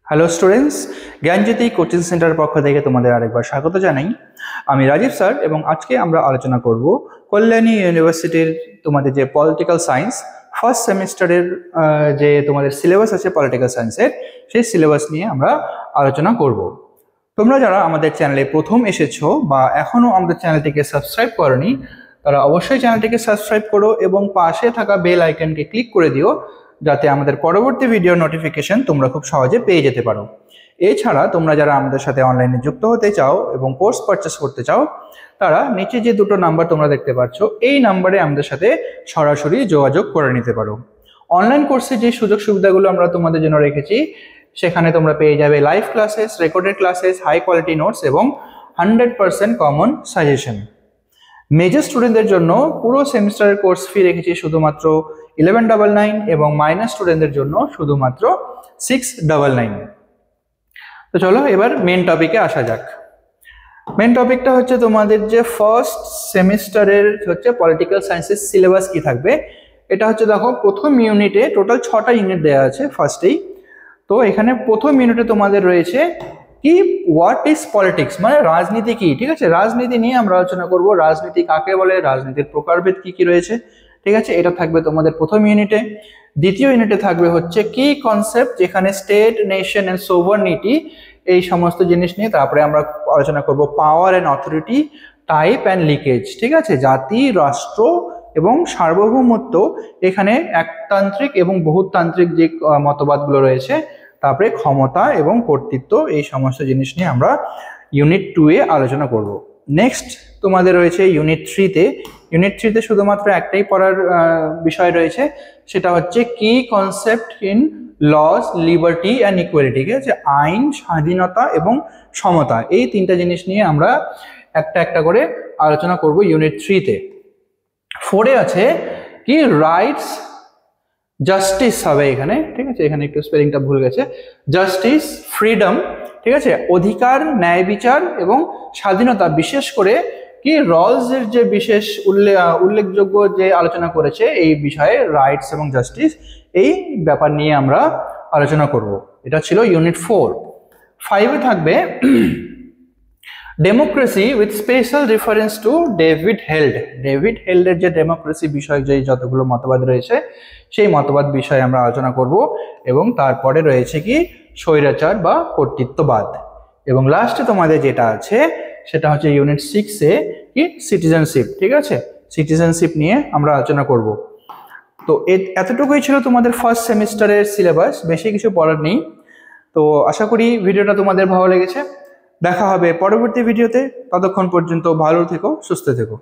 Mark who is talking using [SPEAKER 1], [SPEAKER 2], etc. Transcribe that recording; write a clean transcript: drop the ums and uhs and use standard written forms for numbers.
[SPEAKER 1] Hello students, জ্ঞানজ্যোতি coaching সেন্টারের পক্ষ থেকে তোমাদের আরেকবার স্বাগত জানাই। আমি রাজীব স্যার এবং আজকে আমরা আলোচনা করব কল্যাণী ইউনিভার্সিটির তোমাদের যে পলিটিক্যাল সায়েন্স ফার্স্ট সেমিস্টারের যে তোমাদের সিলেবাস আছে পলিটিক্যাল সায়েন্সের, সেই সিলেবাস নিয়ে আমরা আলোচনা করব। তোমরা যারা আমাদের চ্যানেলে প্রথম এসেছো বা এখনও আমাদের চ্যানেলটিকে সাবস্ক্রাইব করোনি, তারা অবশ্যই চ্যানেলটিকে সাবস্ক্রাইব করো এবং পাশে থাকা বেল আইকনকে ক্লিক করে দিও, যাতে আমাদের পরবর্তী ভিডিও নোটিফিকেশন তোমরা খুব সহজে পেয়ে যেতে পারো। এছাড়া তোমরা যারা আমাদের সাথে অনলাইনে যুক্ত হতে চাও এবং কোর্স পারচেস করতে চাও, তারা নিচে যে দুটো নাম্বার তোমরা দেখতে পাচ্ছ, এই নাম্বারে আমাদের সাথে সরাসরি যোগাযোগ করে নিতে পারো। অনলাইন কোর্সে যে সুযোগ সুবিধাগুলো আমরা তোমাদের জন্য রেখেছি, সেখানে তোমরা পেয়ে যাবে live classes, recorded classes, high quality notes এবং 100% কমন সাজেশন। মেজর স্টুডেন্টদের জন্য পুরো সেমিস্টারের কোর্স ফি রেখেছি শুধুমাত্র 1199 এবং মাইনর স্টুডেন্টদের জন্য শুধুমাত্র 699। তো চলো এবার মেন টপিকে আসা যাক। মেন টপিকটা হচ্ছে তোমাদের যে ফার্স্ট সেমিস্টারের হচ্ছে পলিটিক্যাল সায়েন্সের সিলেবাস কি থাকবে। এটা হচ্ছে দেখো, প্রথম ইউনিটে টোটাল 6টা ইউনিট দেওয়া আছে ফার্স্টেই। তো এখানে প্রথম ইউনিটে তোমাদের রয়েছে কি, হোয়াট ইজ পলিটিক্স, মানে রাজনীতি কি। ঠিক আছে, রাজনীতি নিয়ে আমরা আলোচনা করব। রাজনীতি কাকে বলে, রাজনীতির প্রকারভেদ কি কি রয়েছে, ঠিক আছে, এটা থাকবে তোমাদের প্রথম ইউনিটে। দ্বিতীয় ইউনিটে থাকবে হচ্ছে কি কনসেপ্ট, যেখানে স্টেট, নেশন এন্ড সোভারনিটি, এই সমস্ত জিনিস নিয়ে। তারপরে আমরা আলোচনা করব power and authority, type and leakage. ঠিক আছে, জাতি, রাষ্ট্র এবং সার্বভৌমত্ব, এখানে একতান্ত্রিক এবং বহুতান্ত্রিক যে মতবাদগুলো রয়েছে। তারপরে ক্ষমতা এবং কর্তৃত্ব, এই সমস্ত জিনিস নিয়ে আমরা ইউনিট 2 এ আলোচনা করব। নেক্সট তোমাদের রয়েছে ইউনিট 3-তে। ইউনিট 3-তে শুধুমাত্র একটাই পড়ার বিষয় রয়েছে, সেটা হচ্ছে কি concept in laws, liberty and equality. ঠিক আছে, আইন, স্বাধীনতা এবং সমতা, এই তিনটা জিনিস নিয়ে আমরা একটা একটা করে আলোচনা করব ইউনিট 3-তে। 4-এ আছে কি রাইটস, জাস্টিস হবে এখানে। ঠিক আছে, এখানে একটু স্পেলিংটা ভুল গেছে। জাস্টিস, ফ্রিডম, ঠিক আছে, অধিকার, ন্যায় বিচার এবং স্বাধীনতা। বিশেষ করে কি রলসের যে বিশেষ উল্লেখযোগ্য যে আলোচনা করেছে এই বিষয়ে, রাইটস এবং জাস্টিস, এই ব্যাপার নিয়ে আমরা আলোচনা করব। এটা ছিল ইউনিট 4। 5-এ থাকবে democracy with special reference to David Held. David হেল্ডের যে ডেমোক্রেসি বিষয়ক যে যতগুলো মতবাদ রয়েছে, সেই মতবাদ বিষয়ে আমরা আলোচনা করব। এবং তারপরে রয়েছে কি স্বৈরাচার বা কর্তৃত্ববাদ। এবং লাস্টে তোমাদের যেটা আছে সেটা হচ্ছে ইউনিট 6-এ কি সিটিজেনশিপ। ঠিক আছে, সিটিজেনশিপ নিয়ে আমরা আলোচনা করব। তো এতটুকুই ছিল তোমাদের ফার্স্ট সেমিস্টারের সিলেবাস, বেশি কিছু পড়ার নেই। তো আশা করি ভিডিওটা তোমাদের ভালো লেগেছে। দেখা হবে পরবর্তী ভিডিওতে। ততক্ষণ পর্যন্ত ভালো থেকো, সুস্থ থেকো।